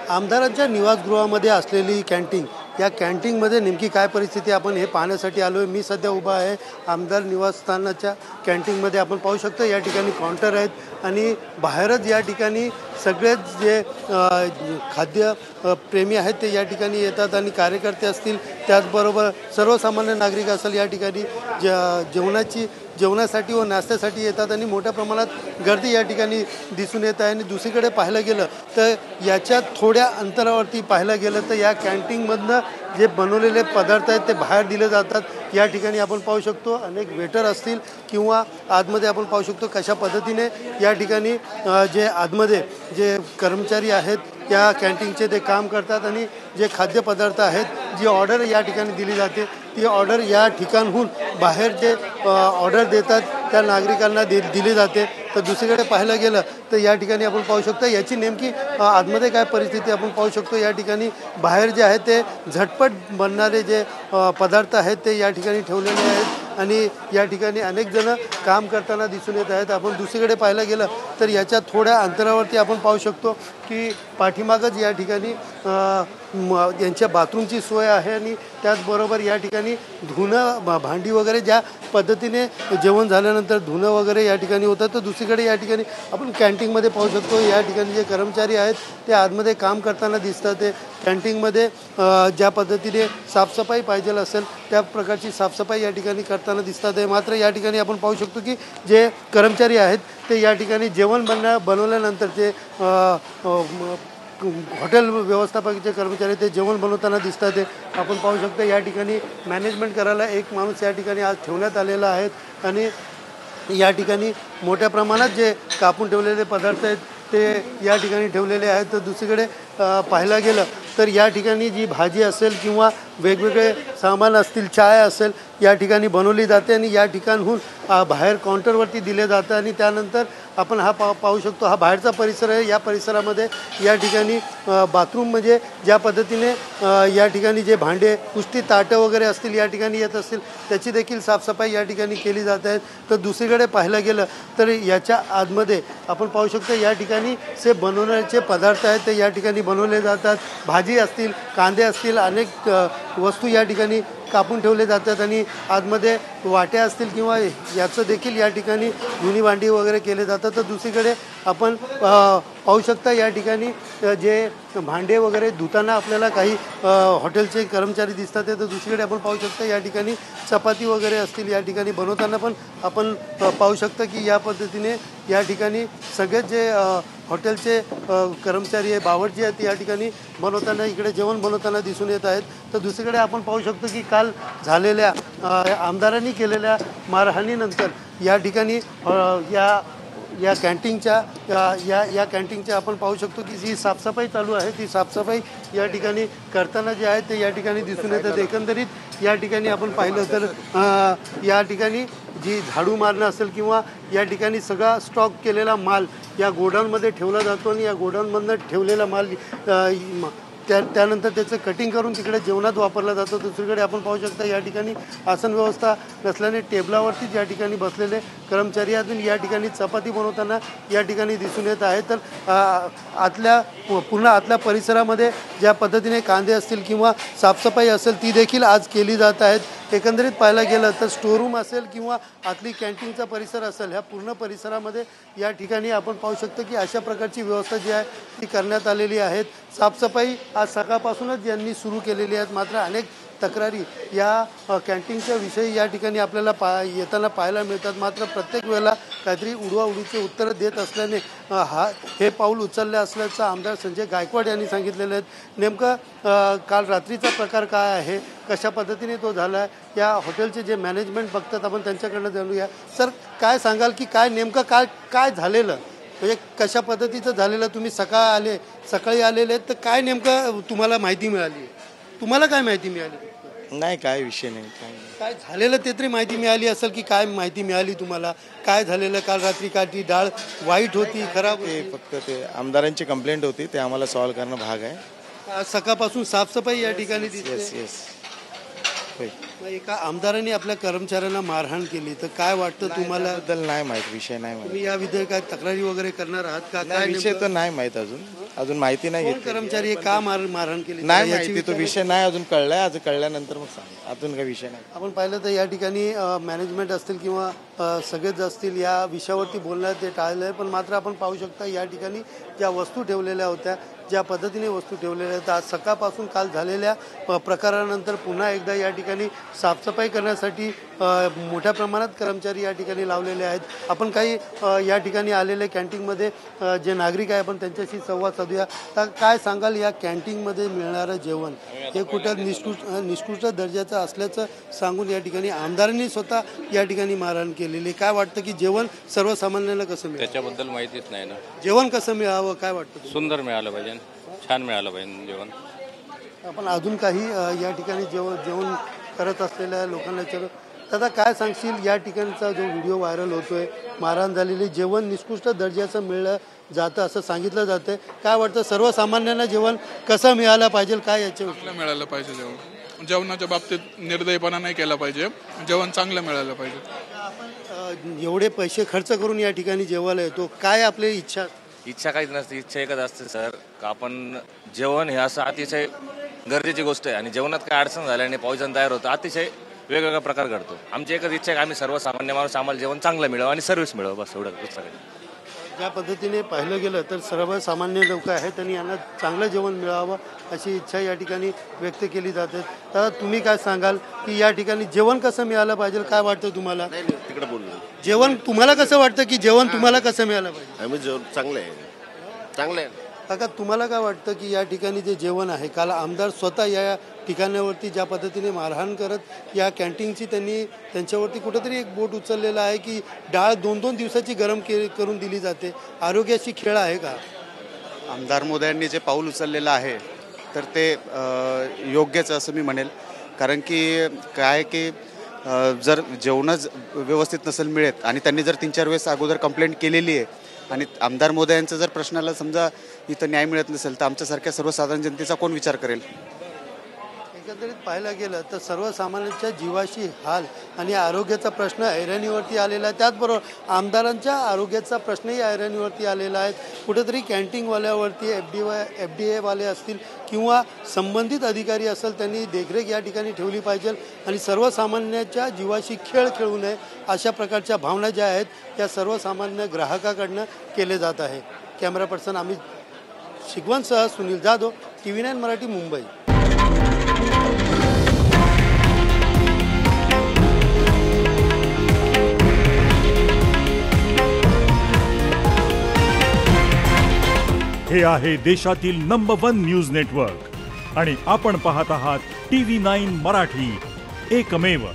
आमदारांच्या निवासगृहामध्ये असलेली कॅन्टीन, या कॅन्टीनमध्ये नेमकी काय परिस्थिती आपण हे पाहण्यासाठी आलो आहे। मी सध्या उभा आहे आमदार निवासस्थानाच्या कॅन्टीनमध्ये। आपण पाहू शकतो या ठिकाणी काउंटर आहेत आणि बाहेरच या ठिकाणी सगळेच जे खाद्य प्रेमी आहेत ते या ठिकाणी येतात आणि कार्यकर्ते असतील, त्याचबरोबर सर्वसामान्य नागरिक असेल या ठिकाणी जेवणासाठी व नाश्त्यासाठी येतात आणि मोठ्या प्रमाणात गर्दी या ठिकाणी दिसून येत आहे। आणि दुसरीकडे पाहायला गेलं तर याच्या थोड्या अंतरावरती पाहायला गेलं तर या कॅन्टीनमधनं जे बनवलेले पदार्थ आहेत ते बाहेर दिले जातात। या ठिकाणी आपण पाहू शकतो अनेक वेटर असतील किंवा आतमध्ये आपण पाहू शकतो कशा पद्धतीने या ठिकाणी जे आतमध्ये जे कर्मचारी आहेत या कॅन्टीनचे ते काम करतात आणि जे खाद्यपदार्थ आहेत जी ऑर्डर या ठिकाणी दिली जाते ती ऑर्डर या ठिकाणहून बाहेर जे ऑर्डर देतात त्या नागरिकांना दिली जाते। तर दुसरीकडे पाहायला गेलं तर या ठिकाणी आपण पाहू शकतो याची नेमकी आतमध्ये काय परिस्थिती आपण पाहू शकतो। या ठिकाणी बाहेर जे आहे ते झटपट बनणारे जे पदार्थ आहेत ते या ठिकाणी ठेवलेले आहेत आणि या ठिकाणी अनेक जण काम करताना दिसून येत आहेत। आपण दुसरीकडे पाहायला गेलं तर याच्या थोड्या अंतरावरती आपण पाहू शकतो की पाठीमागच या ठिकाणी यांच्या बाथरूमची सोय आहे आणि त्याचबरोबर या ठिकाणी धुणं भांडी वगैरे ज्या पद्धतीने जेवण झाल्यानंतर धुणं वगैरे या ठिकाणी होतं। तर दुसरीकडे या ठिकाणी आपण कॅन्टीनमध्ये पाहू शकतो या ठिकाणी जे कर्मचारी आहेत ते आतमध्ये काम करताना दिसतात। ते कॅन्टीनमध्ये ज्या पद्धतीने साफसफाई पाहिजे असेल त्या प्रकारची साफसफाई या ठिकाणी करताना दिसतात आहे। मात्र या ठिकाणी आपण पाहू शकतो की जे कर्मचारी आहेत ते या ठिकाणी जेवण बनवल्यानंतर ते हॉटेल व्यवस्थापकाचे कर्मचारी ते जेवण बनवताना दिसतात आहे। आपण पाहू शकतो या ठिकाणी मॅनेजमेंट करायला एक माणूस या ठिकाणी आज ठेवण्यात आलेला आहे आणि या ठिकाणी मोठ्या प्रमाणात जे कापून ठेवलेले पदार्थ आहेत ते या ठिकाणी ठेवलेले आहेत। तर दुसरीकडे पाहायला गेलं तर या ठिकाणी जी भाजी असेल किंवा वेगवेगळे सामान असतील, चाय असेल या ठिकाणी बनवली जाते आणि या ठिकाणहून बाहेर काउंटरवरती दिले जातं आणि त्यानंतर आपण पाहू शकतो हा बाहेरचा परिसर आहे। या परिसरामध्ये या ठिकाणी बाथरूम म्हणजे ज्या पद्धतीने या ठिकाणी जे भांडे पुष्टी ताटं वगैरे असतील या ठिकाणी येत असतील त्याची देखील साफसफाई या ठिकाणी केली जात आहे। तर दुसरीकडे पाहायला गेलं तर याच्या आतमध्ये आपण पाहू शकतो या ठिकाणी जे बनवण्याचे पदार्थ आहेत ते या ठिकाणी बनवले जातात। भाजी असतील, कांदे असतील, अनेक वस्तू या ठिकाणी कापून ठेवले जातात आणि आतमध्ये वाट्या असतील किंवा याचं देखील या ठिकाणी धुणी भांडी वगैरे केले जातात। तर दुसरीकडे आपण पाहू शकता या ठिकाणी जे भांडे वगैरे धुताना आपल्याला काही हॉटेलचे कर्मचारी दिसतात। तर दुसरीकडे आपण पाहू शकता या ठिकाणी चपाती वगैरे असतील या ठिकाणी बनवताना पण आपण पाहू शकता की या पद्धतीने या ठिकाणी सगळेच जे हॉटेलचे कर्मचारी आहे, बावर्ची आहेत या ठिकाणी बनवताना इकडे जेवण बनवताना दिसून येत आहेत। तर दुसरीकडे आपण पाहू शकतो की काल झालेल्या आमदारांनी केलेल्या मारहाणीनंतर या ठिकाणी या कॅन्टीनच्या आपण पाहू शकतो की जी साफसफाई चालू आहे ती साफसफाई या ठिकाणी करताना जे आहे ते या ठिकाणी दिसून येतात। एकंदरीत या ठिकाणी आपण पाहिलं तर या ठिकाणी जी झाडू मारणं असेल किंवा या ठिकाणी सगळा स्टॉक केलेला माल या गोडाऊनमध्ये ठेवला जातो आणि या गोडाऊनमधनं ठेवलेला माल त्यानंतर त्याचं कटिंग करून तिकडे जेवणात वापरला जातो। दुसरीकडे आपण पाहू शकता या ठिकाणी आसन व्यवस्था नसल्याने टेबलावरतीच या ठिकाणी बसलेले कर्मचारी अजून या ठिकाणी चपाती बनवताना या ठिकाणी दिसून येत आहे। तर पूर्ण आतल्या परिसरामध्ये ज्या पद्धतीने कांदे असतील किंवा साफसफाई असेल ती देखील आज केली जात आहेत। एकंदरीत पाहायला गेलं तर स्टोरूम असेल किंवा आतली कॅन्टीनचा परिसर असेल ह्या पूर्ण परिसरामध्ये या ठिकाणी आपण पाहू शकतो की अशा प्रकारची व्यवस्था जी आहे ती करण्यात आलेली आहे। साफसफाई आज सकाळपासूनच यांनी सुरू केलेली आहेत। मात्र अनेक तक्रारी या कॅन्टीनच्या विषयी या ठिकाणी आपल्याला येताना पाहायला मिळतात। मात्र प्रत्येक वेळेला काहीतरी उडवाउडीचे उत्तरं देत असल्याने हे पाऊल उचलले असल्याचं आमदार संजय गायकवाड यांनी सांगितलेलं आहे। नेमकं काल रात्रीचा प्रकार काय आहे, कशा पद्धतीने तो झाला आहे, या हॉटेलचे जे मॅनेजमेंट बघतात आपण त्यांच्याकडनं जाणूया। सर, काय सांगाल की काय नेमकं काय झालेलं, म्हणजे कशा पद्धतीचं झालेलं? तुम्ही सकाळी आलेले तर काय नेमकं तुम्हाला माहिती मिळाली? तुम्हाला काय माहिती मिळाली? नाही, काय विषय नाही, काय झालेलं ते तरी माहिती मिळाली असेल की काय माहिती मिळाली तुम्हाला? काय झालेलं काल रात्री? का ती डाळ वाईट होती, खराब होती? फक्त ते आमदारांची कंप्लेंट होती, ते आम्हाला सॉल्व्ह करणं भाग आहे। सकाळपासून साफसफाई या ठिकाणी दिसते। येस. मग एका आमदारांनी आपल्या कर्मचाऱ्यांना मारहाण केली तर काय वाटतं तुम्हाला? बद्दल नाही माहित, विषय नाही माहित. तुम्ही या विधेयक काय तक्रारी वगैरे करणार आहात का? नाही, काय विषय तर नाही माहित, अजून माहिती नाही कोण घेतली. कर्मचारी आहे, का मारहाण केली नाही याची माहिती, तो विषय नाही अजून कळलाय. आज कळल्यानंतर मग सांग, अजून काही विषय नाही. आपण पाहिलं तर या ठिकाणी मॅनेजमेंट असतील किंवा सगळेच असतील या विषयावरती बोलण्यात ते टाळलं आहे. पण मात्र आपण पाहू शकता या ठिकाणी ज्या वस्तू ठेवलेल्या होत्या, ज्या पद्धतीने वस्तू ठेवलेल्या आहेत, आज सकाळपासून काल झालेल्या प्रकारानंतर पुन्हा एकदा या ठिकाणी साफसफाई करण्यासाठी मोठ्या प्रमाणात कर्मचारी या ठिकाणी लावलेले आहेत. आपण काही या ठिकाणी आलेले कॅन्टीनमध्ये जे नागरिक आहे आपण त्यांच्याशी संवाद साधूया. तर काय सांगाल, या कॅन्टीनमध्ये मिळणारं जेवण हे कुठं निकृष्ट दर्जाचं असल्याचं सांगून या ठिकाणी आमदारांनी स्वतः या ठिकाणी मारहाण केलेली. काय वाटतं की जेवण सर्वसामान्यांना कसं मिळेल? त्याच्याबद्दल माहितीच नाही ना. जेवण कसं मिळावं काय वाटतं? सुंदर मिळालं पाहिजे, छान मिळालं पाहिजे जेवण. आपण अजून काही या ठिकाणी जेवण करत असलेल्या लोकांना विचारू. दादा काय सांगशील, या ठिकाणचा जो व्हिडिओ व्हायरल होतोय, मारहाण झालेली, जेवण निकृष्ट दर्जाचं मिळलं जातं असं सांगितलं जातं, काय वाटतं सर्वसामान्यांना जेवण कसं मिळालं पाहिजे, काय याच्या चांगलं मिळालं पाहिजे जेवण. जेवणाच्या बाबतीत निर्दयपणा नाही केला पाहिजे, जेवण चांगलं मिळालं पाहिजे. आपण एवढे पैसे खर्च करून या ठिकाणी जेवायला येतो, काय आपली इच्छा काहीच नसते. इच्छा एकच असते सर, का आपण जेवण हे असं अतिशय गरजेची गोष्ट आहे आणि जेवणात काय अडचण झाल्याने पॉयझन तयार होतं, अतिशय वेगवेगळा प्रकार घडतो. आमची एकच इच्छा आहे की आम्ही सर्वसामान्य माणूस आम्हाला जेवण चांगलं मिळावं आणि सर्व्हिस मिळावं, बस एवढं दुसरं काही. ज्या पद्धतीने पाहिलं गेलं तर सर्वसामान्य लोक आहेत त्यांनी यांना चांगलं जेवण मिळावं अशी इच्छा या ठिकाणी व्यक्त केली जाते. तर तुम्ही काय सांगाल की या ठिकाणी जेवण कसं मिळालं पाहिजे, काय वाटतं तुम्हाला? तिकडे बोललो. जेवण तुम्हाला कसं वाटतं की जेवण तुम्हाला कसं मिळालं पाहिजे? आम्ही जेवण चांगलं आहे, चांगलं आहे. काका तुम्हाला काय वाटतं की या ठिकाणी जे जेवण आहे, काल आमदार स्वतः या ठिकाणावरती ज्या पद्धतीने मारहाण करत या कॅन्टीनची त्यांच्यावरती कुठंतरी एक बोट उचललेलं आहे की डाळ 2-2 दिवसाची गरम करून दिली जाते, आरोग्याची खेळ आहे का? आमदार मोदयांनी जे पाऊल उचललेलं आहे तर ते योग्यच असं मी म्हणेल. कारण की काय की जर जेवणच व्यवस्थित नसेल मिळत आणि त्यांनी जर 3-4 वेळेस अगोदर कंप्लेंट केलेली आहे आणि आमदार मोदयांचा जर प्रश्नाला समजा इथं न्याय मिळत नसेल तर आमच्यासारख्या सर्वसाधारण जनतेचा कोण विचार करेल? एकंदरीत पाहायला गेलं तर सर्वसामान्यांच्या जीवाशी हाल आणि आरोग्याचा प्रश्न ऐरणीवरती आलेला आहे. त्याचबरोबर आमदारांच्या आरोग्याचा प्रश्नही ऐरणीवरती आलेला आहे. कुठेतरी कॅन्टीनवाल्यावरती FDA वाले असतील किंवा संबंधित अधिकारी असेल त्यांनी देखरेख या ठिकाणी ठेवली पाहिजे आणि सर्वसामान्यांच्या जीवाशी खेळ खेळू नये अशा प्रकारच्या भावना ज्या आहेत या सर्वसामान्य ग्राहकाकडनं केले जात आहे. कॅमेरा पर्सन अमित शिगवणसह सुनील जाधव, TV9 मराठी, मुंबई. हे आहे देशातील नंबर 1 न्यूज नेटवर्क आणि आपण पाहत आहात TV9 मराठी, एकमेव.